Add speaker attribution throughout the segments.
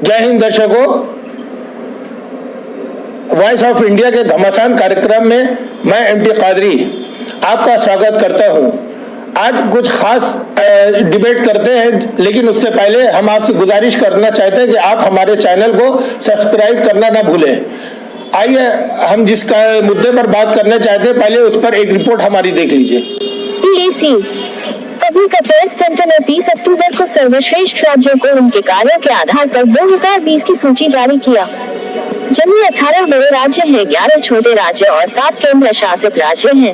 Speaker 1: जय हिंद दर्शकों, voice of India के घमासान कार्यक्रम में मैं एमटी कादरी आपका स्वागत करता हूं। आज कुछ खास डिबेट करते हैं, लेकिन उससे पहले हम आपसे गुजारिश करना चाहते हैं कि आप हमारे चैनल को सब्सक्राइब करना ना भूलें। आइए हम जिस मुद्दे पर बात करना चाहते हैं, पहले उस पर एक रिपोर्ट हमारी देख लीजिए।
Speaker 2: PAC पब्लिक अफेयर्स सेंटर ने 30 अक्टूबर को सर्वश्रेष्ठ राज्यों को उनके कार्यों के आधार पर 2020 की सूची जारी किया, जिनमें 18 बड़े राज्य हैं, 11 छोटे राज्य और 7 केंद्र शासित राज्य हैं।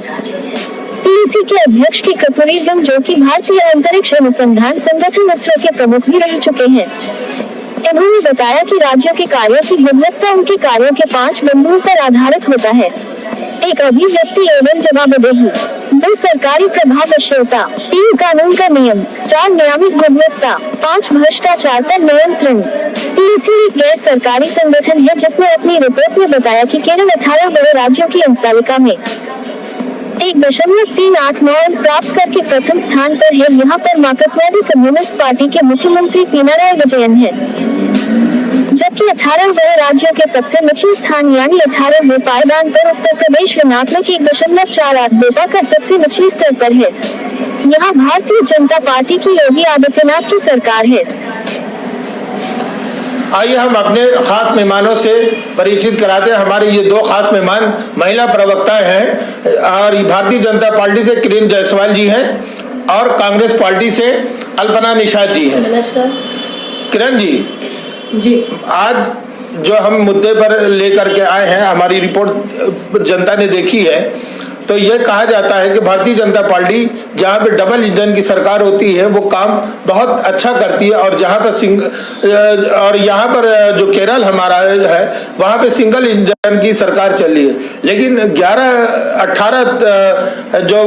Speaker 2: PAC के अध्यक्ष के कस्तूरीरंगन, जो कि भारतीय अंतरिक्ष अनुसंधान संगठन इसरो के प्रमुख भी रह चुके हैं, इन्होंने बताया कि राज्यों के कार्यों की गुणवत्ता उनके कार्यों के 5 बिंदुओं पर आधारित होता है। एक अभिव्यक्ति एवं जवाबदेही, 2 सरकारी प्रभावशीलता, 3 कानून का नियम, 4 नियामक गुणवत्ता, 5 भ्रष्टाचार पर नियंत्रण। PAC एक गैर सरकारी संगठन है जिसने अपनी रिपोर्ट में बताया कि केवल 18 बड़े राज्यों की अंक तालिका में 1.389 अंक प्राप्त करके प्रथम स्थान पर है। यहाँ पर मार्क्सवादी कम्युनिस्ट पार्टी के मुख्यमंत्री पिनाराई विजयन है, जबकि 18 बड़े राज्यों के सबसे निचले स्थान यानी 18वें पायदान पर उत्तर प्रदेश ऋणात्मक 1.48 पाकर सबसे निचले स्तर पर है। यहाँ भारतीय जनता पार्टी की योगी आदित्यनाथ की सरकार है।
Speaker 1: आइए हम अपने खास मेहमानों से परिचित कराते हैं। हमारे ये 2 खास मेहमान महिला प्रवक्ता हैं, और भारतीय जनता पार्टी से किरण जायसवाल जी हैं और कांग्रेस पार्टी से अल्पना निषाद जी हैं।
Speaker 3: नमस्कार
Speaker 1: किरण जी, आज जो हम मुद्दे पर लेकर के आए हैं, हमारी रिपोर्ट जनता ने देखी है, तो ये कहा जाता है कि भारतीय जनता पार्टी जहाँ पे डबल इंजन की सरकार होती है वो काम बहुत अच्छा करती है, और जहाँ पर और यहाँ पर जो केरल हमारा है वहाँ पे सिंगल इंजन की सरकार चल रही है। लेकिन 18 जो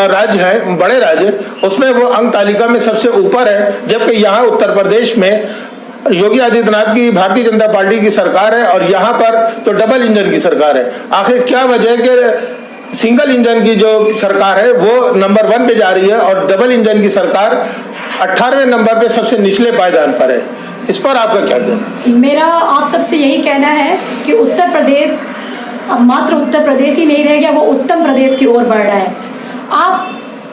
Speaker 1: राज्य हैं, बड़े राज्य, उसमें वो अंक तालिका में सबसे ऊपर है, जबकि यहाँ उत्तर प्रदेश में योगी आदित्यनाथ की भारतीय जनता पार्टी की सरकार है और यहाँ पर तो डबल इंजन की सरकार है। आखिर क्या वजह है कि सिंगल इंजन की जो सरकार है वो नंबर 1 पे जा रही है और डबल इंजन की सरकार 18वें नंबर पे सबसे निचले पायदान पर है? इस पर आपका क्या कहना?
Speaker 3: मेरा आप सबसे यही कहना है कि उत्तर प्रदेश अब मात्र उत्तर प्रदेश ही नहीं रह गया, वो उत्तम प्रदेश की ओर बढ़ रहा है। आप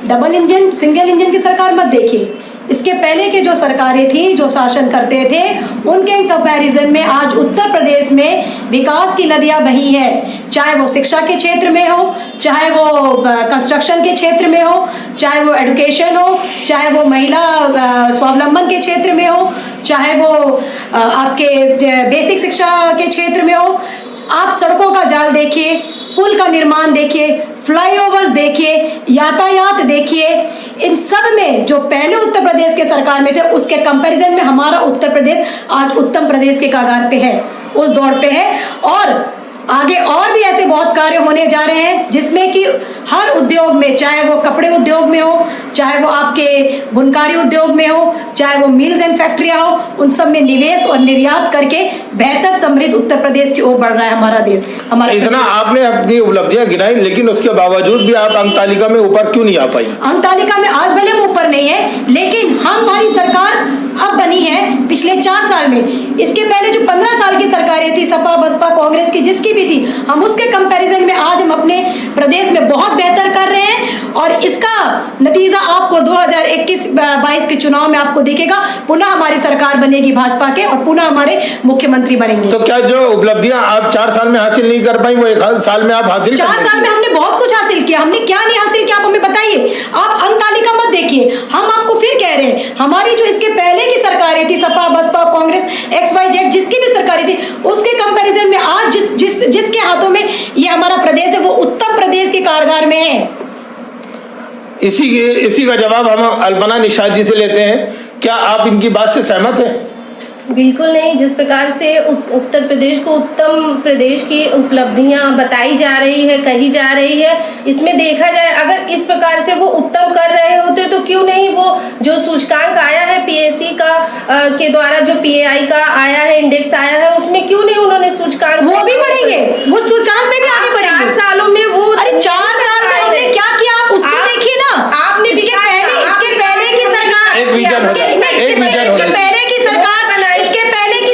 Speaker 3: डबल इंजन सिंगल इंजन की सरकार मत देखिए, इसके पहले के जो सरकारें थी, जो शासन करते थे, उनके कंपैरिजन में आज उत्तर प्रदेश में विकास की नदियां बही है। चाहे वो शिक्षा के क्षेत्र में हो, चाहे वो कंस्ट्रक्शन के क्षेत्र में हो, चाहे वो एजुकेशन हो, चाहे वो महिला स्वावलंबन के क्षेत्र में हो, चाहे वो आपके बेसिक शिक्षा के क्षेत्र में हो। आप सड़कों का जाल देखिए, पुल का निर्माण देखिए, फ्लाईओवर्स देखिए, यातायात देखिए, इन सब में जो पहले उत्तर प्रदेश के सरकार में थे उसके कंपैरिजन में हमारा उत्तर प्रदेश आज उत्तम प्रदेश के कगार पे है, उस दौड़ पे है। और आगे और भी ऐसे बहुत कार्य होने जा रहे हैं जिसमें कि हर उद्योग में, चाहे वो कपड़े उद्योग में हो, चाहे वो आपके बुनकारी उद्योग में हो, चाहे वो मिल्स एंड फैक्ट्रियां हो, उन सब में निवेश और निर्यात करके बेहतर समृद्ध उत्तर प्रदेश की ओर बढ़ रहा है हमारा देश। हमारा
Speaker 1: इतना आपने अपनी उपलब्धियां गिनाई, लेकिन उसके बावजूद भी आप अंक तालिका में ऊपर क्यों नहीं आ पाई?
Speaker 3: अंक तालिका में आज भले हम ऊपर नहीं है, लेकिन हमारी सरकार अब बनी है पिछले 4 साल में। इसके पहले जो 15 साल की सरकारें थी, सपा बसपा कांग्रेस की जिसकी भी थी, हम उसके कंपैरिजन में आज हम अपने प्रदेश में बहुत बेहतर कर रहे हैं। और इसका नतीजा आपको 2021-22 के चुनाव में आपको दिखेगा। पुनः हमारी सरकार बनेगी भाजपा के और पुनः हमारे मुख्यमंत्री बनेंगे।
Speaker 1: तो क्या जो उपलब्धियां आप 4 साल में हासिल नहीं कर पाई वो 1 साल में आप हासिल
Speaker 3: 4 साल में हमने बहुत कुछ हासिल किया। हमने क्या नहीं हासिल किया आप हमें बताइए। आप अंक तालिका मत देखिए, हम आपको फिर कह रहे हैं हमारी जो इसके पहले की सरकारें थी, सपा बसपा कांग्रेस XYZ जिसकी भी सरकारें थी, उसके कंपैरिजन में आज जिसके हाथों में ये हमारा प्रदेश है वो उत्तर प्रदेश के कारगार में है।
Speaker 1: इसी का जवाब हम अल्पना निषाद जी से लेते हैं। क्या आप इनकी बात से सहमत हैं?
Speaker 4: बिल्कुल नहीं। जिस प्रकार से उत्तर प्रदेश को उत्तम प्रदेश की उपलब्धियां बताई जा रही है, कही जा रही है, इसमें देखा जाए अगर इस प्रकार से वो उत्तम कर रहे होते तो क्यों नहीं वो जो सूचकांक आया है PAC का के द्वारा, जो PAI का आया है, इंडेक्स आया है, उसमें क्यों नहीं उन्होंने सूचकांक
Speaker 3: वो भी बढ़ेंगे, वो सूचकांक में भी आगे बढ़ेंगे।
Speaker 4: 4 सालों में वो
Speaker 3: 4 साल में हमने क्या किया आप उसको देखिए ना।
Speaker 4: आपने
Speaker 3: इसके पहले की सरकार,
Speaker 1: एक विजन हो
Speaker 3: इसके पहले की सरकार, इसके पहले की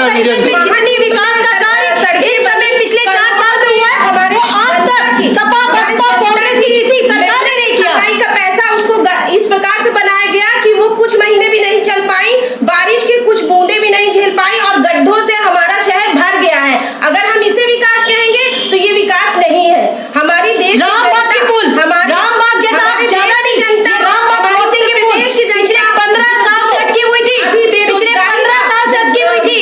Speaker 1: वाला विजन थी।
Speaker 5: जितनी विकास का कार्य इस समय पिछले 4 साल में हुआ है वो आज तक सपा बसपा कांग्रेस की किसी सरकार ने नहीं किया।
Speaker 4: कमाई का पैसा उसको इस प्रकार से बनाया गया कि वो कुछ महीने भी नहीं चल पाई, बारिश की कुछ बूंदे भी नहीं झेल पाई और गड्ढों से हमारा शहर भर गया है। अगर हम इसे विकास कहेंगे तो ये विकास नहीं है। हमारी देश
Speaker 5: रामबाग के पुल, रामबाग जैसा आप ज्यादा नहीं जनता, रामबाग क्रॉसिंग के पुल पिछले 15 साल से अटकी हुई थी, पिछले 15 साल से अटकी हुई थी।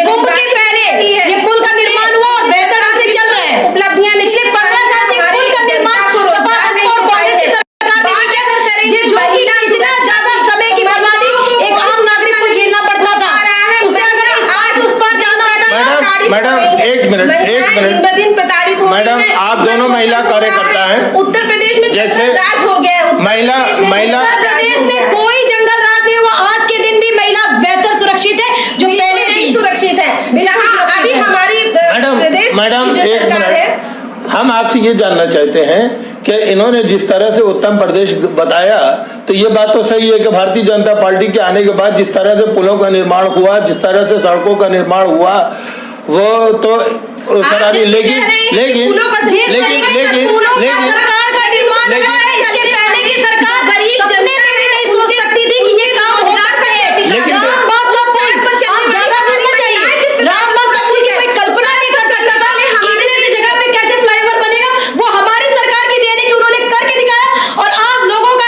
Speaker 5: कुंभ के पहले ये पुल का निर्माण हुआ और बेहतर ढंग से चल रहा है।
Speaker 4: उपलब्धियां
Speaker 5: पिछले 15 साल से पुल का निर्माण सपा और कांग्रेस की सरकार ने किया। जिस महिला इतना ज्यादा समय की बर्बादी एक आम नागरिक को झेलना पड़ता था, उसे अगर आज उस पर जाना होता।
Speaker 1: मैडम एक मिनट
Speaker 4: दिन प्रताड़ित हो
Speaker 1: मैडम,
Speaker 4: रही हैं।
Speaker 1: आप दोनों महिला कार्यकर्ता हैं।
Speaker 4: उत्तर प्रदेश में
Speaker 1: जैसे
Speaker 4: राज हो गया है।
Speaker 1: महिला
Speaker 5: उत्तर प्रदेश में कोई जंगल राज नहीं हुआ। आज के दिन भी महिला बेहतर सुरक्षित है जो पहले थी।
Speaker 4: सुरक्षित है। जहाँ अभी हमारी प्रदेश
Speaker 1: मैडम
Speaker 4: की जो
Speaker 1: एक
Speaker 4: सरकार है,
Speaker 1: मिनट, हम आपसे ये जानना चाहते हैं कि इन्होंने जिस तरह से उत्तम प्रदेश बताया, तो ये बात तो सही है कि भारतीय जनता पार्टी के आने के बाद जिस तरह से पुलों का निर्माण हुआ, जिस तरह से सड़कों का निर्माण हुआ, वो तो सराहनीय, लेकिन
Speaker 5: सरकार का निर्माण हुआ है। इससे पहले की सरकार गरीब सपने में भी नहीं सोच सकती थी कि ये काम हो सकता है।
Speaker 1: लेकिन
Speaker 5: रामबाग का पुल आप ज्यादा बोलना चाहिए। रामबाग का पुल की कोई कल्पना नहीं कर सकता था इतने से जगह पे कैसे फ्लाईओवर बनेगा। वो हमारी सरकार की देन है कि उन्होंने करके दिखाया और आज लोगों का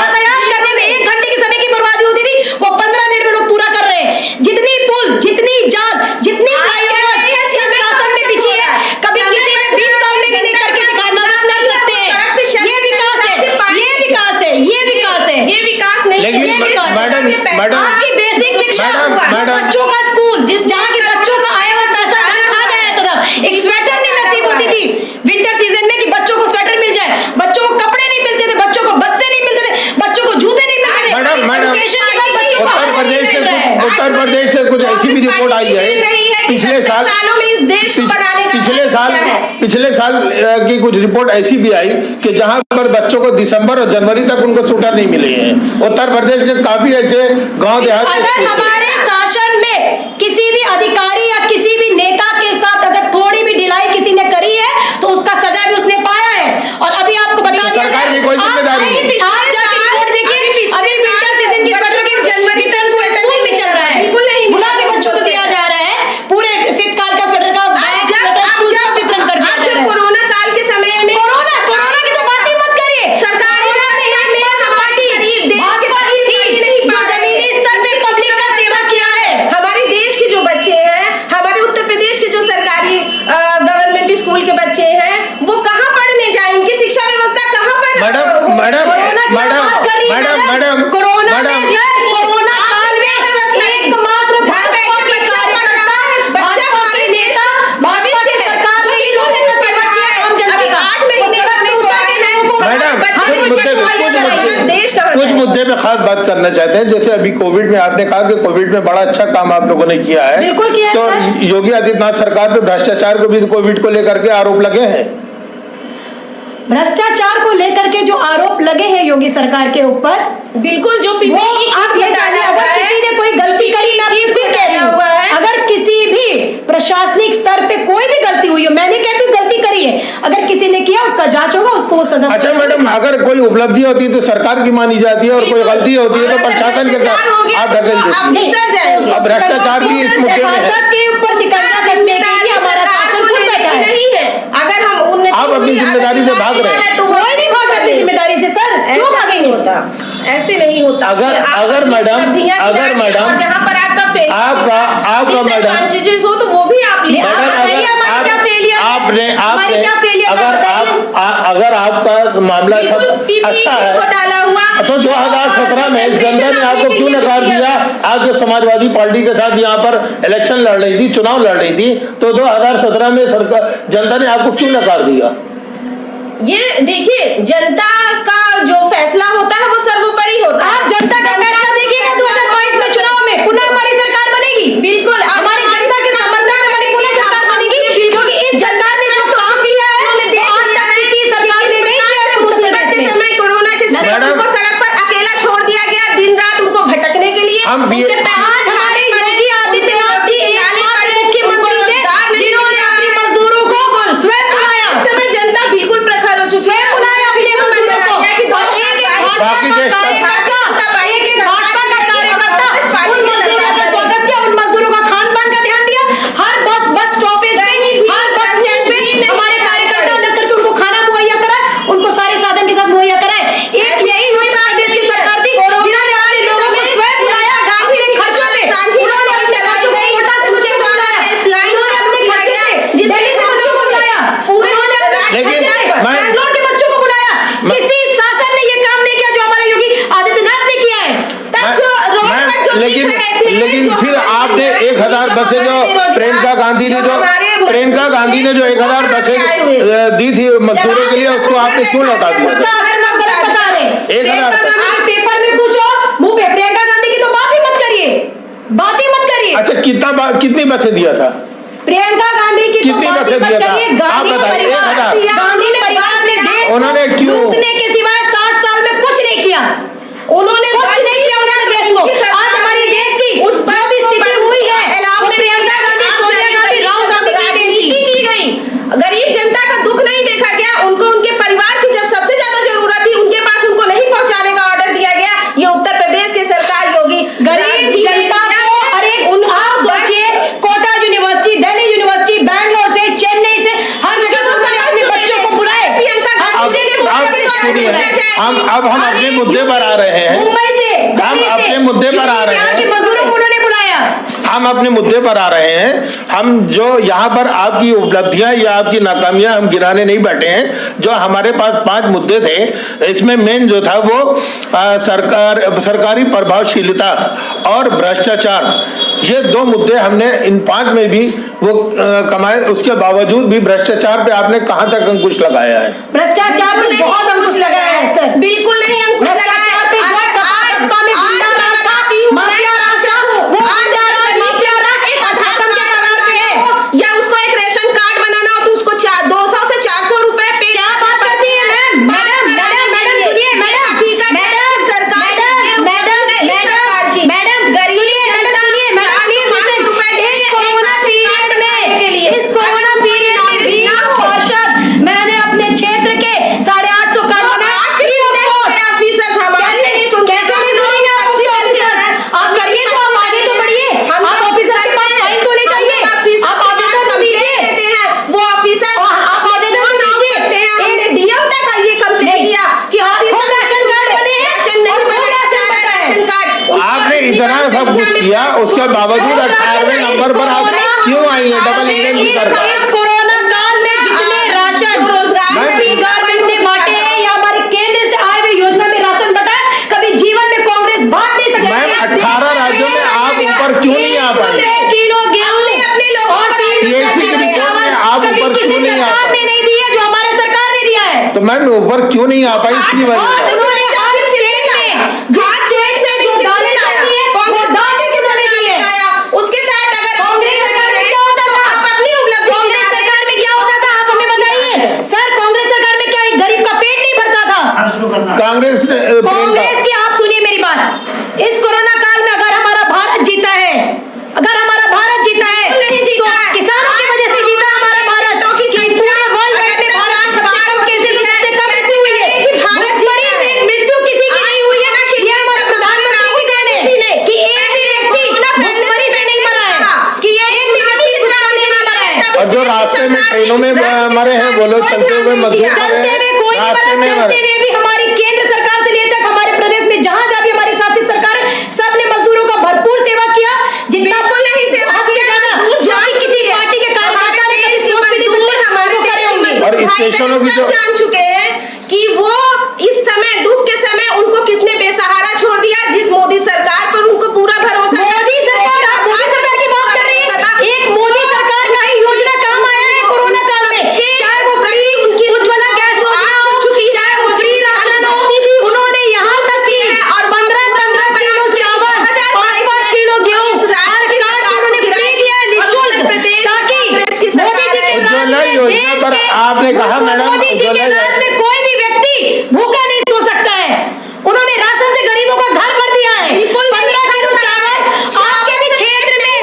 Speaker 5: यातायात करने में 1 घंटे की समय की बर्बादी होती थी, वो 15 मिनट में लोग पूरा कर रहे हैं। जितनी पुल, जितनी जाल, जितनी फ्लाईओवर इस शासन में बिछी है, कभी किसी ने 20 साल में भी नहीं करके दिखाना कर सकते हैं। ये विकास है, ये विकास है, ये विकास है।
Speaker 4: ये विकास नहीं।
Speaker 1: लेकिन
Speaker 5: ये विकास
Speaker 1: मैडम
Speaker 5: आपकी बेसिक शिक्षा, बच्चों का स्कूल, जहाँ के बच्चों का आया हुआ पैसा घर खा गया था। एक स्वेटर नहीं नसीब होती थी विंटर सीजन में कि बच्चों को स्वेटर मिल जाए, बच्चों को कपड़े नहीं मिलते थे, बच्चों को बस्ते नहीं मिलते थे, बच्चों को जूते नहीं मिलते थे। एजुकेशन के बाद बच्चों को
Speaker 1: उत्तर प्रदेश से कुछ ऐसी भी रिपोर्ट आई है पिछले साल
Speaker 4: में इस देश को बनाने का
Speaker 1: पिछले साल की कुछ रिपोर्ट ऐसी भी आई कि जहां पर बच्चों को दिसंबर और जनवरी तक उनको स्वेटर नहीं मिले हैं। उत्तर प्रदेश के काफी ऐसे गांव देहात
Speaker 5: अगर हमारे शासन में किसी भी अधिकारी या किसी भी नेता के साथ अगर थोड़ी भी ढिलाई किसी ने करी है तो उसका सजा भी उसने पाया है। और अभी आपको बता दिया
Speaker 1: सरकार की कोई जिम्मेदारी नहीं।
Speaker 5: आप जाके रिपोर्ट देखिए, अभी विंटर सीजन की स्वेटर की जनवरी तक स्कूल में चल रहा है, बुला के बच्चों को दिया जा रहा है। पूरे शीतकाल का स्वेटर का बैग स्कूल का वितरण कर दिया जा रहा है।
Speaker 4: कोरोना काल के समय में
Speaker 5: कोरोना की तो बात ही मत करिए।
Speaker 4: सरकार
Speaker 5: भाजपा की थी जो जमीनी स्तर पे पब्लिक का सेवा किया है।
Speaker 4: हमारे देश के जो बच्चे हैं, हमारे उत्तर प्रदेश के जो सरकारी गवर्नमेंट स्कूल के बच्चे हैं, वो कहाँ पढ़ने जाएं? इनकी शिक्षा व्यवस्था कहाँ पर?
Speaker 5: कोरोना काल में एकमात्र भाजपा के कार्यकर्ता, भाजपा के नेता, भाजपा की सरकार ने ही लोगों को सेवा किया। आम जनता का 8 महीने
Speaker 1: कुछ मुद्दे पे खास बात करना चाहते हैं। जैसे अभी कोविड में आपने कहा कि कोविड में बड़ा अच्छा काम आप लोगों ने किया है।
Speaker 5: बिल्कुल किया है
Speaker 1: तो
Speaker 5: सर।
Speaker 1: योगी आदित्यनाथ सरकार पे भ्रष्टाचार को भी कोविड को लेकर के आरोप लगे हैं।
Speaker 3: भ्रष्टाचार को लेकर के जो आरोप लगे हैं योगी सरकार के ऊपर,
Speaker 4: बिल्कुल जो
Speaker 3: वो आप ये जानिए, अगर किसी ने कोई गलती करी, मैं फिर कह रही हूँ, अगर किसी भी प्रशासनिक स्तर पे कोई भी गलती हुई हो, मैंने कहती हूँ गलती करी है, अगर किसी ने किया उसका जांच होगा, उसको वो सजा।
Speaker 1: अच्छा मैडम, अगर कोई उपलब्धि होती है तो सरकार की मानी जाती है और कोई गलती होती है तो प्रशासन के साथ आप ढकेल देते हैं। अब भ्रष्टाचार भी इस मुद्दे में है।
Speaker 5: के ऊपर शिकंजा कसने के लिए हमारा शासन खुद बैठा है।
Speaker 4: नहीं है। अगर हम
Speaker 1: आप अपनी जिम्मेदारी से भाग रहे हैं।
Speaker 4: तो
Speaker 5: कोई नहीं भाग अपनी जिम्मेदारी से सर, क्यों भागेंगे?
Speaker 4: ऐसे नहीं होता।
Speaker 1: अगर मैडम
Speaker 4: जहाँ पर आपका एडवांटेजेस हो तो वो भी आप ले।
Speaker 1: अगर आपका मामला अच्छा है
Speaker 4: डाला हुआ
Speaker 1: तो 2017 में जनता ने आपको क्यों नकार दिया? आप जो समाजवादी पार्टी के साथ यहाँ पर इलेक्शन लड़ रही थी, चुनाव लड़ रही थी, तो 2017 में सरकार जनता ने आपको क्यों नकार दिया?
Speaker 4: ये देखिए, जनता का जो फैसला होता है वो सर्वोपरि होता है।
Speaker 5: आप जनता का फैसला देखिएगा 2022 में चुनाव में पुनः हमारी सरकार बनेगी।
Speaker 4: बिल्कुल
Speaker 5: हमारी जनता के समर्थन में हमारी पुनः सरकार बनेगी, क्योंकि इस सरकार ने जो काम किया है आज तक किसी सरकार ने नहीं किया।
Speaker 4: मुसीबत के समय कोरोना के समय उनको सड़क पर अकेला छोड़ दिया गया, दिन रात उनको भटकने के लिए।
Speaker 1: हम
Speaker 5: आज हमारे योगी आदित्यनाथ जी
Speaker 1: 1000 बसें जो प्रियंका गांधी ने जो 1000 बसें दी थी मजदूरों के लिए, उसको आपने क्यों लौटा दिया?
Speaker 3: बता रहे
Speaker 1: 1000
Speaker 3: आप पेपर में पूछो, मुंह पे प्रियंका गांधी की तो बात ही मत करिए।
Speaker 1: अच्छा, कितनी बसें दिया था?
Speaker 3: प्रियंका गांधी की
Speaker 1: कितनी बसें दिया था? आप बताइए। 1000
Speaker 3: गांधी परिवार ने देश
Speaker 1: उन्होंने क्यों
Speaker 3: लूटने के सिवाय 60 साल में कुछ नहीं किया। उन्होंने कुछ नहीं किया उन्होंने देश को। आज हमारे देश की उस स्थिति हुई है, वो प्रियंका गांधी, सोनिया गांधी, राहुल गांधी की
Speaker 4: नीति की गई। गरीब जनता का दुख नहीं देखा गया, उनको उनके परिवार की जब सबसे ज्यादा जरूरत थी उनके पास उनको नहीं पहुंचाने का ऑर्डर दिया गया। ये उत्तर प्रदेश की सरकार योगी
Speaker 3: गरीब जनता को आप सोचिए, कोटा यूनिवर्सिटी, दिल्ली यूनिवर्सिटी, बैंगलोर से, चेन्नई से, हर जगह से उन्होंने अपने बच्चों को बुलाए।
Speaker 1: अब हम अपने मुद्दे पर आ रहे हैं।
Speaker 3: मुंबई से,
Speaker 1: हम अपने मुद्दे पर आ रहे हैं।
Speaker 3: मजदूरों को उन्होंने बुलाया।
Speaker 1: हम अपने मुद्दे पर आ रहे हैं। हम जो यहाँ पर आपकी उपलब्धियां या आपकी नाकामियां हम गिनाने नहीं बैठे हैं। जो हमारे पास 5 मुद्दे थे, इसमें मेन जो था वो सरकारी प्रभावशीलता और भ्रष्टाचार, ये 2 मुद्दे हमने इन 5 में भी वो कमाए। उसके बावजूद भी भ्रष्टाचार पे आपने कहां तक अंकुश लगाया है?
Speaker 3: भ्रष्टाचार पे बहुत अंकुश लगाया है सर।
Speaker 4: बिल्कुल नहीं अंकुश
Speaker 3: भ्रष्टाचार पे सपा में गुंडा राज था, माफिया राज था, वो गुंडा राज, माफिया राज एक खत्म के कगार पे है।
Speaker 4: या उसको एक रेशन कार्ड बनाना हो तो उसको 200 से 400 रुपए पे।
Speaker 3: क्या बात करती है मैम? मैडम सुनिए, मैडम ठीक है, मैडम सरकार, मैडम सुनिए, इस कोरोना पीरियड में भी पार्षद मैंने अपने क्षेत्र के 850 करोड़ में कैसे नहीं सुनेंगे आप करिए तो आप आगे तो बढ़िए। आप ऑफिसर के पास टाइम तो नहीं चाहिए, आप आवेदन तो दीजिए।
Speaker 4: वो ऑफिसर
Speaker 3: आप आवेदन तो दीजिए।
Speaker 4: हमने दिया तक ये कंप्लेंट किया कि
Speaker 3: खुद राशन कार्ड बने हैं,
Speaker 4: राशन नहीं बना, राशन कार्ड
Speaker 1: आपने इतना सब कुछ किया, उसके बावजूद 18वें नंबर पर आप क्यों आई है डबल इंजन की सरकार?
Speaker 3: इस कोरोना काल में जितने राशन यूपी गवर्नमेंट ने बांटे हैं या हमारे केंद्र से आए हुए योजना में राशन बटा है, कभी जीवन में कांग्रेस बांट नहीं सकती।
Speaker 1: मैम 18 राज्यों में आप ऊपर क्यों नहीं आ पाए?
Speaker 3: किलो गेहूं और 3
Speaker 1: की रिपोर्ट में आप ऊपर क्यों नहीं आ पाए?
Speaker 3: नहीं दी है जो हमारे सरकार ने दिया है।
Speaker 1: तो मैम ऊपर क्यों नहीं आ पाई? इसकी वजह से
Speaker 3: उन्होंने हर स्टेट में जो स्टेट से जो दालें लाती है वो दालें किसने दी है?
Speaker 4: उसके तहत अगर
Speaker 3: कांग्रेस सरकार में क्या होता था?
Speaker 4: अपनी उपलब्धि
Speaker 3: कांग्रेस सरकार में क्या होता था आप हमें बताइए। सर कांग्रेस सरकार में क्या एक गरीब का पेट नहीं भरता था?
Speaker 1: कांग्रेस
Speaker 3: कांग्रेस की आप सुनिए मेरी बात। इस कोरोना काल में अगर हमारा भारत जीता है, अगर हमारा भारत जीता है
Speaker 4: नहीं जीता
Speaker 3: तो
Speaker 4: है।
Speaker 3: किसानों की वजह से जीता हमारा भारत।
Speaker 4: तो
Speaker 3: कि पूरे वर्ल्ड में भारत में सबसे कम केसेस सबसे कम ऐसी हुई है
Speaker 4: कि भारत
Speaker 3: मरीज से मृत्यु किसी की नहीं हुई है। ये हमारे प्रधानमंत्री की देन है कि एक भी व्यक्ति भुखमरी से नहीं मरा है, कि एक भी व्यक्ति भुखमरी से नहीं मरा है।
Speaker 1: और जो रास्ते में ट्रेनों में मरे हैं वो लोग चलते हुए मजदूर
Speaker 3: चलते हुए कोई नहीं
Speaker 1: रास्ते में
Speaker 3: मरा। चलते हुए भी हमारी केंद्र सरकार से लेकर हमारे प्रदेश में जहां जहां भी हमारी शासित सरकार है, सबने मजदूरों का भरपूर सेवा किया। जितना नहीं सेवा किया किसी पार्टी के कार्यकर्ता ने कभी सोच भी नहीं सकते हमारे करे होंगे।
Speaker 1: और स्टेशनों की जो
Speaker 4: जान चुके हैं कि वो इस समय दुख के समय उनको किसने बेसहारा छोड़ दिया। जिस मोदी सरकार पर उनको पूरा भरोसा।
Speaker 3: मोदी सरकार, आप मोदी सरकार की बात कर रही है। एक मोदी सरकार का ही योजना काम आया है कोरोना काल में, चाहे वो फ्री उज्ज्वला गैस योजना हो, चाहे वो फ्री राशन हो। उन्होंने यहाँ तक की और 15-15 किलो चावल, 5-5 किलो गेहूं हर कार्ड उन्होंने फ्री दिया है निःशुल्क, ताकि
Speaker 1: उज्ज्वला योजना पर आपने कहा मैडम
Speaker 3: मोदी जी के राज में कोई भी व्यक्ति भूखा नहीं सो सकता है। उन्होंने राशन से गरीबों का घर भर दिया है। 15 किलो चावल आपके भी क्षेत्र में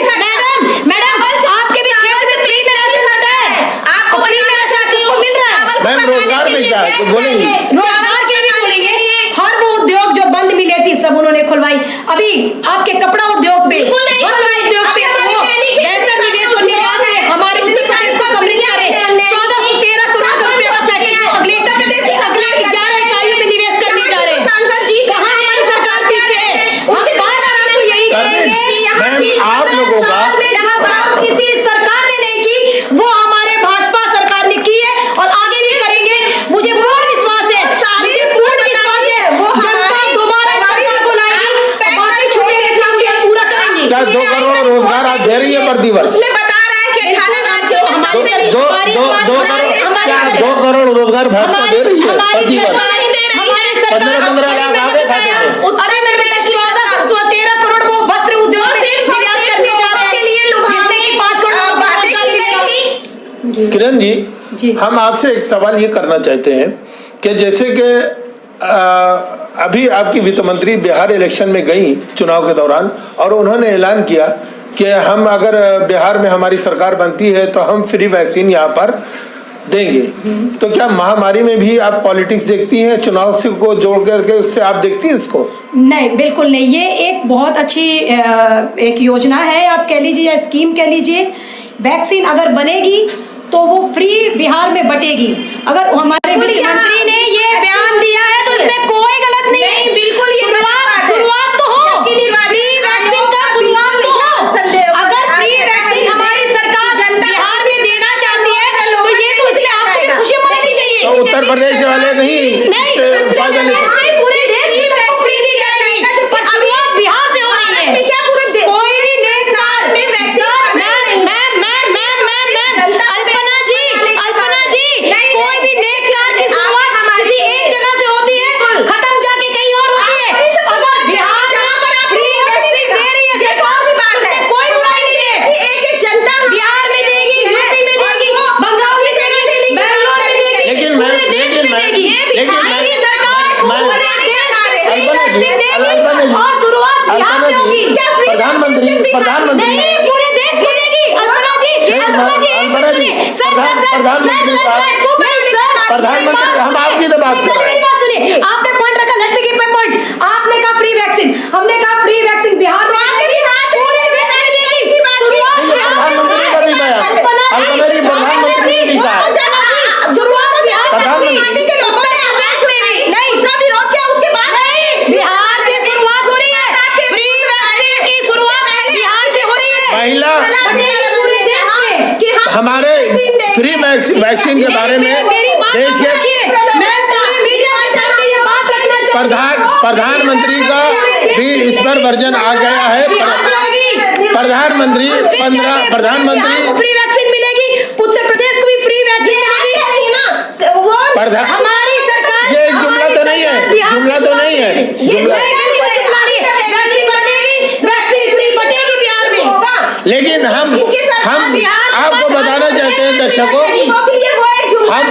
Speaker 3: मैडम आपके भी क्षेत्र में फ्री में राशन आता है। आपको फ्री में राशन आपको मिल रहा है।
Speaker 1: मैम रोजगार मिलता है तो बोलेंगे
Speaker 3: रोजगार के भी बोलेंगे। हर वो उद्योग जो बंद मिले थी सब उन्होंने खुलवाई। अभी आपके कपड़ा उद्योग पे, उद्योग पे वो बेहतर निवेश और निर्यात में हमारे उत्तर प्रदेश को समृद्ध करे। 1413 करोड़ रुपए का पैकेज अगले 11 इकाइयों में निवेश करने जा रहे हैं। कहाँ हमारी सरकार पीछे है? हम बार-बार आपको यही कहेंगे कि
Speaker 1: आप लोगों का
Speaker 3: जहाँ बात किसी सरकार ने नहीं की वो हमारे भाजपा सरकार ने की है और आगे भी करेंगे। मुझे पूर्ण विश्वास है, जनता दोबारा सरकार को लाएगी। बाकी छोटे
Speaker 1: रोजगार भाजपा दे रही है
Speaker 5: हमारी
Speaker 1: प्रति वर्ष।
Speaker 5: सरकार ही दे रही है।
Speaker 1: 15 लाख आगे खाते में।
Speaker 5: अरे मैंने बताया 13 करोड़ वो वस्त्र उद्योग में निर्यात करने जा रहे हैं, जिसमें कि 5 करोड़ लोगों को रोजगार मिलेगा।
Speaker 1: किरण जी,
Speaker 3: जी।
Speaker 1: हम आपसे एक सवाल ये करना चाहते हैं कि जैसे कि अभी आपकी वित्त मंत्री बिहार इलेक्शन में गई चुनाव के दौरान और उन्होंने ऐलान किया कि हम अगर बिहार में हमारी सरकार बनती है तो हम फ्री वैक्सीन यहाँ पर देंगे। तो क्या महामारी में भी आप पॉलिटिक्स देखती हैं, चुनाव से को जोड़ करके उससे आप देखती हैं इसको?
Speaker 3: नहीं, बिल्कुल नहीं। ये एक बहुत अच्छी एक योजना है, आप कह लीजिए या स्कीम कह लीजिए। वैक्सीन अगर बनेगी तो वो फ्री बिहार में बटेगी। अगर हमारे वित्त मंत्री ने ये बयान दिया है तो इसमें कोई गलत नहीं, बिल्कुल शुरुआत तो हो, फ्री वैक्सीन का शुरुआत तो हो। अगर फ्री वैक्सीन हमारी सरकार बिहार में देना चाहती है तो ये तो इसलिए आपको खुशी मनानी चाहिए।
Speaker 1: तो उत्तर प्रदेश वाले नहीं फायदा नहीं,
Speaker 3: पूरे देश में सबको फ्री दी जाएगी, पर शुरुआत बिहार से हो रही है। कोई भी नेता अल्पना जी कोई भी नेक कार्य की शुरुआत किसी एक जगह से होती है, खत्म जाके कहीं और होती है। अगर बिहार फ्री वैक्सीन दे रही है सरकार, उससे कोई बुराई नहीं है। बिहार में देगी, यूपी में देगी, बंगाल में देगी, बैंगलोर में देगी,
Speaker 1: लेकिन
Speaker 3: पूरे देश में देगी। हमारी सरकार पूरे देश में फ्री वैक्सीन देगी और शुरुआत बिहार में होगी।
Speaker 1: प्रधानमंत्री
Speaker 3: नहीं, पूरे देश को देगी। अल्पना जी
Speaker 1: प्रधानमंत्री हम आपकी तो बात कर रहे हैं।
Speaker 3: मेरी बात सुनिए, आपने पॉइंट रखा, let me give my point. आपने कहा फ्री वैक्सीन, हमने कहा फ्री वैक्सीन बिहार में पूरे देश में मिलेगी। शुरुआत
Speaker 1: प्रधानमंत्री का भी बयान, अल्पना जी प्रधानमंत्री ने भी कहा,
Speaker 3: शुरुआत बिहार
Speaker 1: प्रधानमंत्री
Speaker 3: के लोगों ने नहीं, उसका विरोध किया, उसके बाद बिहार से शुरुआत हो रही है। फ्री वैक्सीन की शुरुआत बिहार से हो रही है।
Speaker 1: महिला
Speaker 3: पूरे देश में
Speaker 1: हमारे फ्री वैक्सीन के बारे में देश के प्रधानमंत्री का भी इस पर वर्जन आ गया है। प्रधानमंत्री
Speaker 3: फ्री वैक्सीन मिलेगी, उत्तर प्रदेश को भी फ्री वैक्सीन मिलेगी। हमारी सरकार
Speaker 1: ये एक जुमला तो नहीं है, जुमला तो नहीं है, जुमला।
Speaker 3: वैक्सीन फ्री बटेगी बिहार में।
Speaker 1: लेकिन हम आपको बताना चाहते हैं दर्शकों, हम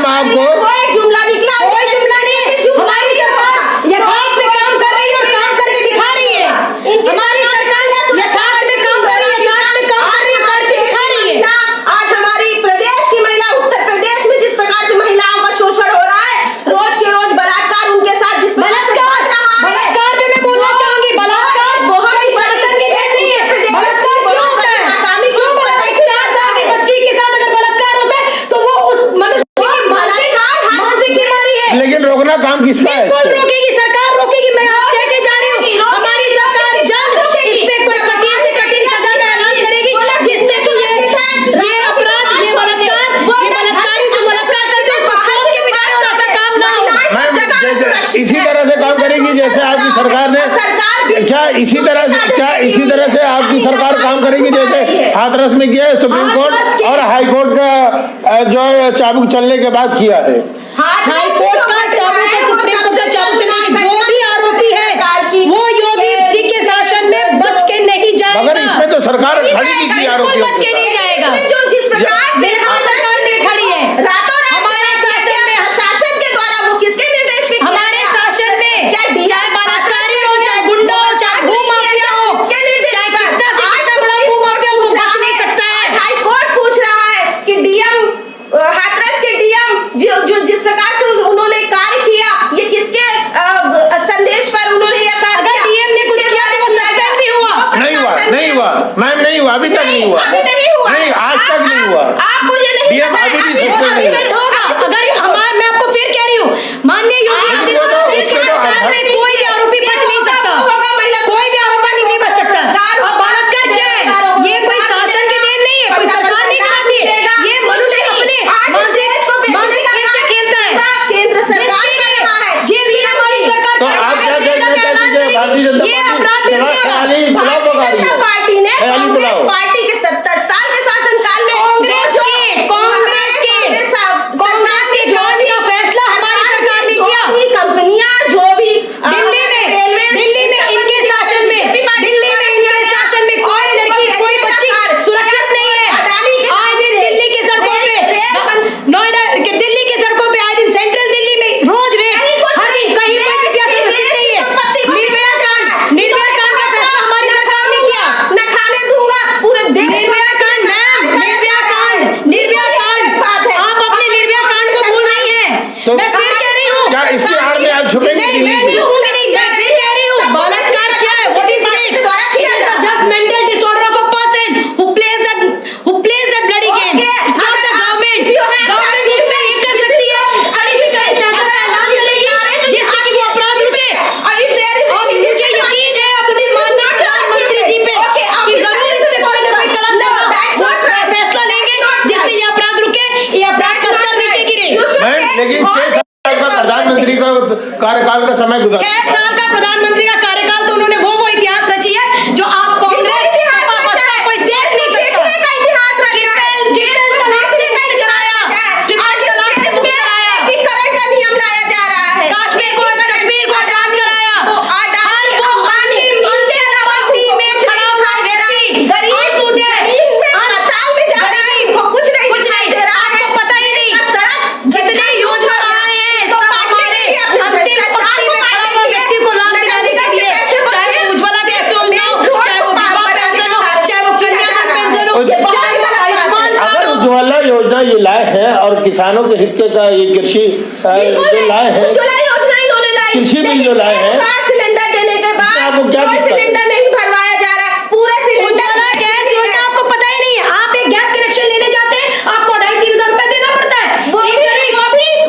Speaker 1: आपको
Speaker 3: कोई जुमला नहीं है। हमारी सरकार यथार्थ में काम कर रही है और काम करके दिखा रही है। हमारी सरकार यथार्थ में काम कर रही है, यथार्थ में काम कर रही है, करके दिखा रही है।
Speaker 6: आज हमारी प्रदेश की महिला, उत्तर प्रदेश में जिस प्रकार से महिलाओं का शोषण हो रहा है, रोज के रोज बलात्कार उनके साथ जिस
Speaker 3: बलात्कार पे मैं बोलना चाहूंगी, बलात्कार बहुत ही शासन की देन नहीं है। बलात्कार क्यों होता है? क्यों 4 साल की बच्ची के साथ अगर बलात्कार होता है तो वो उस मनुष्य की मानसिक बीमारी है।
Speaker 1: लेकिन रोकना काम किसका है?
Speaker 3: बिल्कुल रोकेगी सरकार, रोकेगी। मैं आपसे कहते जा रही हूँ, हमारी सरकार जल्द इस पे कोई कठिन से कठिन सजा का ऐलान करेगी, जिससे कि ये अपराध, ये बलात्कारी जो बलात्कार करते हैं उसको सोच के बिठाए और ऐसा काम ना हो।
Speaker 1: मैम जैसे इसी तरह से काम करेगी जैसे आपकी सरकार ने, क्या इसी तरह से आपकी सरकार काम करेगी जैसे हाथरस में किया है सुप्रीम कोर्ट और हाई कोर्ट का जो है चाबुक चलने के बाद किया है?
Speaker 3: हाई कोर्ट का चाबुक का सुप्रीम कोर्ट का चाबुक चलेगी। जो भी आरोपी है वो योगी जी के शासन में बच के नहीं जाएगा।
Speaker 1: मगर इसमें तो सरकार खड़ी की थी आरोपियों
Speaker 3: बच के नहीं जाएगा।
Speaker 6: जो जिस प्रकार से
Speaker 3: सरकार ने खड़ी है हमारे शासन में,
Speaker 6: शासन के द्वारा वो किसके निर्देश में
Speaker 3: हमारे शासन में, चाहे बलात्कारी हो, चाहे गुंडा हो, चाहे भूमाफिया हो, चाहे कितना से कितना बड़ा भूमाफिया हो, वो बच नहीं सकता है।
Speaker 6: हाई कोर्ट पूछ रहा है कि डीएम हाथरस के डीएम जो जिस प्रकार से उन्होंने
Speaker 1: समय गुजर
Speaker 5: 6 साल का प्रधानमंत्री का कार्यकाल तो उन्होंने वो इतिहास रची है जो आप कांग्रेस कोई सोच नहीं सकता। कश्मीर को आजाद कराया, कुछ नहीं आपको पता ही नहीं। जितने योजना आए हैं सब हमारे अंतिम पंक्ति में खड़ा हुआ व्यक्ति को लाभ दिलाने के लिए, चाहे वो उज्ज्वला गैस योजना हो, चाहे वो विधवा पेंशन हो, चाहे वो कन्यादान पेंशन हो, चाहे वो आयुष्मान कार्ड
Speaker 1: अगर
Speaker 5: हो।
Speaker 1: उज्ज्वला योजना ये लाए हैं और किसानों के हित के का ये कृषि जो लाए हैं, कृषि बिल जो लाए हैं,
Speaker 6: सिलेंडर देने के बाद
Speaker 1: आपको क्या
Speaker 6: कोई
Speaker 1: दिक्कत है?
Speaker 6: सिलेंडर नहीं भरवाया जा रहा है, पूरे
Speaker 5: उज्ज्वला गैस योजना आपको पता ही नहीं है। आप एक गैस कनेक्शन लेने जाते हैं, आपको 2,500-3,000 रुपए देना पड़ता है।
Speaker 6: वो
Speaker 5: एक गरीब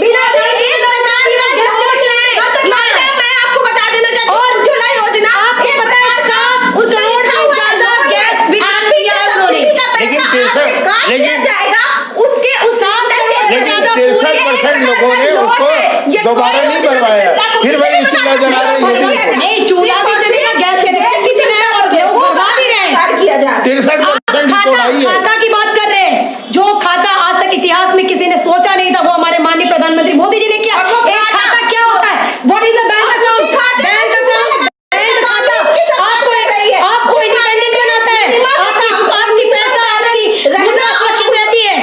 Speaker 5: बिना 2,500 गैस कनेक्शन लेने घर तक लाया है।
Speaker 6: मैं आपको बता देना चाहती हूँ,
Speaker 5: और
Speaker 6: उज्ज्वला योजना
Speaker 5: आपको पता है 7 करोड़ से ज्यादा गैस वितरण किया है उन्होंने।
Speaker 1: लेकिन 63% लोगों ने उसको दोबारा नहीं भरवाया, फिर वही चूल्हा जला रहे हैं।
Speaker 5: नहीं, चूल्हा भी जलेगा, गैस कनेक्शन भी चलेगा और लोग भरवा भी रहे हैं।
Speaker 1: 63%
Speaker 5: आप
Speaker 1: तो आई है।
Speaker 5: खाता की बात कर रहे हैं, जो खाता आज तक इतिहास में किसी ने सोचा नहीं था, वो हमारे माननीय प्रधानमंत्री मोदी जी ने किया। एक खाता क्या होता है? What is a bank account? Bank account, bank खाता आपको इंडिपेंडेंट बनाता है। आपकी पैसा, आपकी मुद्रा सुरक्षित रहती है।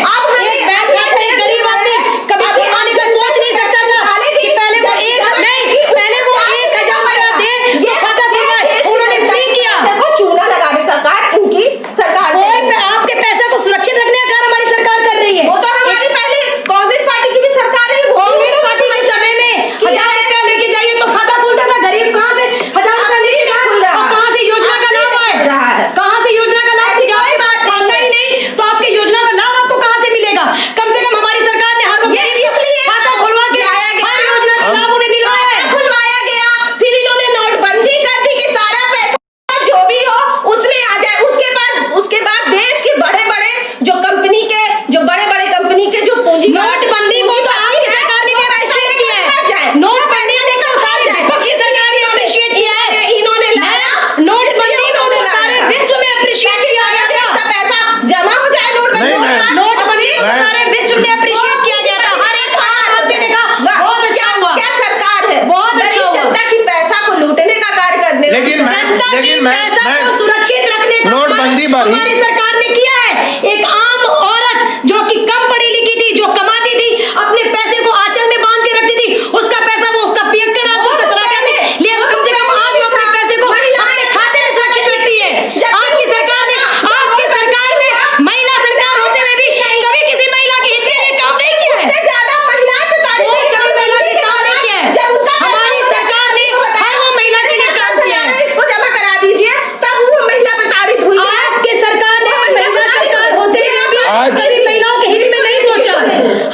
Speaker 5: एक बैंक खाता एक गरीब आदमी कभी कमाने का सोच नहीं सकता था कि पहले वो 1,000 रुपया दे तो खाता खुल जाए। उन्होंने फ्री किया।
Speaker 6: चूना लगाने का कार्य उनकी सरकार
Speaker 5: आपके पैसे को सुरक्षित रखने का कार्य हमारी सरकार कर रही है।
Speaker 6: वो तो हमारी पहले कांग्रेस पार्टी की भी सरकार है।
Speaker 5: कांग्रेस पार्टी के समय में 1,000 रुपया लेके जाइए तो खाता खुलता था। गरीब कहाँ से 1,000 रुपया लेके जाए और कहाँ से योजना का लाभ आए? कहाँ से योजना का लाभ दिया? खाता ही नहीं तो आपके योजना का लाभ आपको कहाँ से मिलेगा? कम से कम हमारी सरकार ने हर खाता खुलवा के हर योजना का लाभ उन्हें दिलवाया है।
Speaker 6: खुलवाया गया, फिर इन्होंने नोटबंदी कर दी कि सारा पैसा जो भी हो उसमें आ जाए। उसके बाद देश के बड़े-बड़े जो कंपनी के जो पूंजी
Speaker 5: नोटबंदी को तो आपकी सरकार ने भी अप्रिशिएट किया है। नोटबंदी को तो सारी विपक्षी सरकार ने अप्रिशिएट किया है।
Speaker 6: इन्होंने लाया,
Speaker 5: नोटबंदी को तो सारे विश्व में अप्रिशिएट किया गया था।
Speaker 6: का पैसा जमा हो जाए
Speaker 5: नोटबंदी को सारे विश्व में अप्रिशिएट किया गया था। हर एक राज्य ने कहा बहुत अच्छा हुआ।
Speaker 6: क्या सरकार है,
Speaker 5: बहुत अच्छा हुआ।
Speaker 6: जनता की पैसा को लूटने का कार्य करने
Speaker 1: लेकिन
Speaker 5: पैसा को सुरक्षित रखने का
Speaker 1: नोटबंदी पर ही
Speaker 5: हमारी सरकार ने किया है। एक आम औरत जो कि कम पढ़ी लिखी थी, जो कमाती थी, अपने पैसे को आंचल में बांध के रखती थी, उसका पैसा वो उसका पियक्कड़ आदमी उसका चला जाती, लेकिन कम से कम आज वो अपने पैसे को अपने खाते में सुरक्षित रखती है। आपकी सरकार ने महिला सरकार होते हुए भी कभी किसी महिला के हित के लिए काम नहीं किया है।
Speaker 6: ज्यादा महिलाएं प्रताड़ित
Speaker 5: कोई कभी महिला के काम नहीं किया है।
Speaker 6: जब उनका
Speaker 5: हमारी सरकार ने हर वो महिला के लिए काम किया है।
Speaker 6: इसको जमा करा दीजिए, तब वो महिला प्रताड़ित हुई है।
Speaker 5: आपकी सरकार ने महिला सरकार होते हुए भी कभी महिलाओं के हित में नहीं सोचा।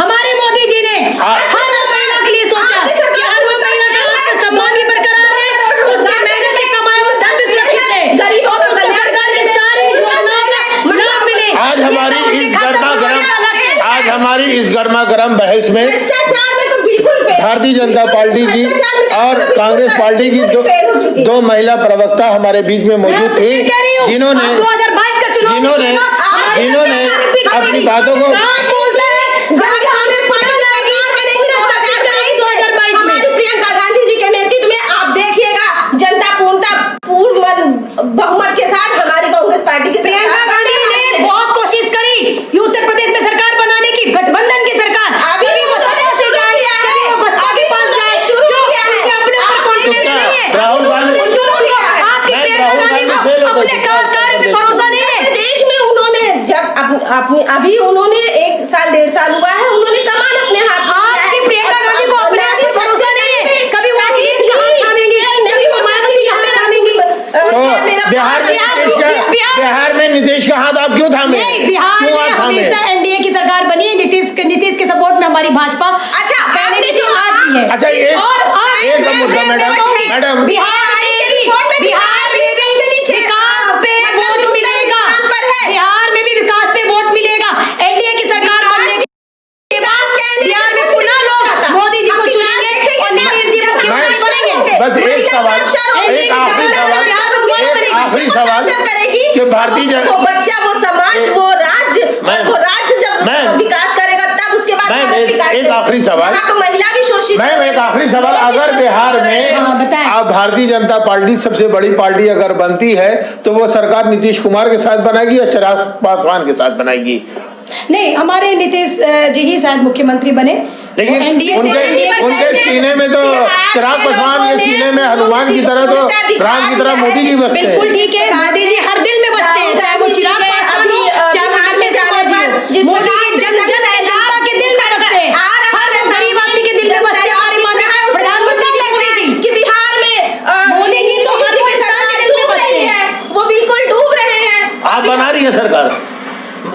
Speaker 5: हमारे मोदी जी ने हर वो महिला के लिए सोचा कि हर वो महिला का आत्मसम्मान भी बरकरार है, उसकी मेहनत के कमाए हुए धन भी सुरक्षित है और उसको सरकार के सारे योजनाओं का लाभ मिले।
Speaker 1: आज हमारी इस गर्मा गर्म बहस में
Speaker 6: भ्रष्टाचार में तो बिल्कुल फेल।
Speaker 1: भारतीय जनता पार्टी की और कांग्रेस पार्टी की दो महिला प्रवक्ता हमारे बीच में मौजूद थी, जिन्होंने
Speaker 5: 2022 का चुनाव
Speaker 1: अपनी बातों को
Speaker 6: हमारी प्रियंका गांधी जी के नेतृत्व में आप देखिएगा, जनता पूर्ण बहुमत के साथ हमारी कांग्रेस पार्टी की
Speaker 5: प्रियंका गांधी ने बहुत कोशिश करी उत्तर प्रदेश में सरकार बनाने की, गठबंधन की सरकार। कभी वो सत्ता से जाए, कभी वो बसपा के पास जाए, उनके अपने ऊपर कॉन्फिडेंस नहीं है।
Speaker 1: राहुल गांधी
Speaker 5: आपकी प्रियंका गांधी को अपने कार्य पे भरोसा नहीं है।
Speaker 6: देश में उन्होंने जब अभी उन्होंने 1 साल 1.5 साल हुआ है, उन्होंने कमान अपने हाथ में लिया है।
Speaker 5: आपकी प्रियंका गांधी को अपने आप पे भरोसा नहीं है। कभी वो अखिलेश का हाथ थामेंगी, कभी वो मायावती का हाथ थामेंगी।
Speaker 1: बिहार में नीतीश का हाथ आप क्यों थामे?
Speaker 5: नहीं, बिहार में हमेशा एनडीए की सरकार बनी है। नीतीश के सपोर्ट में हमारी भाजपा
Speaker 6: अच्छा,
Speaker 5: पहले भी थी, आज भी है।
Speaker 1: अच्छा, एक मुद्दा मैडम,
Speaker 5: बिहार में भी विकास पे वोट मिलेगा। बिहार में भी विकास पे वोट मिलेगा। एनडीए की सरकार बनने के बाद बिहार में पुनः लोग मोदी जी को चुनेंगे और नीतीश जी मुख्यमंत्री बनेंगे।
Speaker 1: एक सवाल, एक आखिरी सवाल कि भारतीय
Speaker 6: वो बच्चा, वो समाज, वो राज्य जब विकास करेगा तब उसके बाद
Speaker 1: एक आखिरी सवाल,
Speaker 6: तो महिला भी शोषित।
Speaker 1: मैम एक आखिरी सवाल, अगर बिहार में
Speaker 3: बताएं।
Speaker 1: अब भारतीय जनता पार्टी सबसे बड़ी पार्टी अगर बनती है तो वो सरकार नीतीश कुमार के साथ बनाएगी या चिराग पासवान के साथ बनाएगी?
Speaker 3: नहीं, हमारे नीतीश जी ही शायद मुख्यमंत्री बने,
Speaker 1: लेकिन उनके सीने में तो चिराग पासवान के सीने में हनुमान की तरह तो राम की तरह मोदी जी बसते हैं।
Speaker 3: बिल्कुल ठीक है, मोदी जी हर दिल में बसते हैं, चाहे वो चिराग पासवान हो चाहे वो अन्य समाज हो। मोदी जी जनता के दिल में बसते हैं, हर गरीब आदमी के दिल में बसते हैं। हमारे माननीय प्रधानमंत्री मोदी जी
Speaker 6: कि बिहार में
Speaker 3: मोदी जी तो हर कोई सरकार के दिल में बसते हैं,
Speaker 6: वो बिल्कुल डूब रहे हैं।
Speaker 1: आप बना रही है सरकार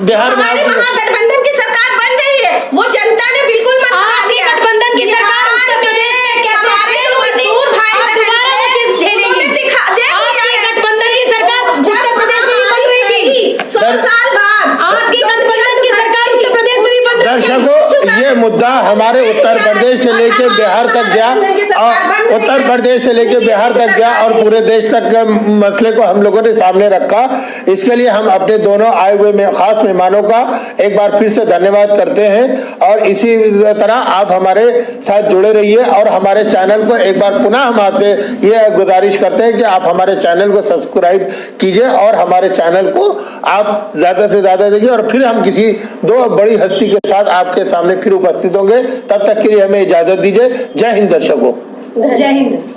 Speaker 1: बिहार में?
Speaker 6: हमारी महागठबंधन की सरकार बन रही है, वो जनता ने बिल्कुल मत करा दिया।
Speaker 3: गठबंधन की सरकार उत्तर प्रदेश में कैसे
Speaker 6: मजदूर भाई
Speaker 3: आप दोबारा वो चीज झेलेंगी। आपकी गठबंधन की सरकार उत्तर प्रदेश में भी बन रही थी,
Speaker 6: 100 साल बाद
Speaker 3: आपकी गठबंधन की सरकार उत्तर प्रदेश में भी बन रही थी।
Speaker 1: दर्शकों, ये मुद्दा हमारे उत्तर प्रदेश से लेके बिहार तक गया और उत्तर प्रदेश से लेके बिहार तक गया और पूरे देश तक के मसले को हम लोगों ने सामने रखा। इसके लिए हम अपने दोनों आए हुए में खास मेहमानों का एक बार फिर से धन्यवाद करते हैं और इसी तरह आप हमारे साथ जुड़े रहिए और हमारे चैनल को एक बार पुनः हम आपसे ये गुजारिश करते हैं कि आप हमारे चैनल को सब्सक्राइब कीजिए और हमारे चैनल को आप ज्यादा से ज्यादा देखिए और फिर हम किसी दो बड़ी हस्ती के साथ आपके सामने फिर उपस्थित होंगे। तब तक के लिए हमें इजाजत दीजिए। जय हिंद दर्शकों।
Speaker 3: जय हिंद।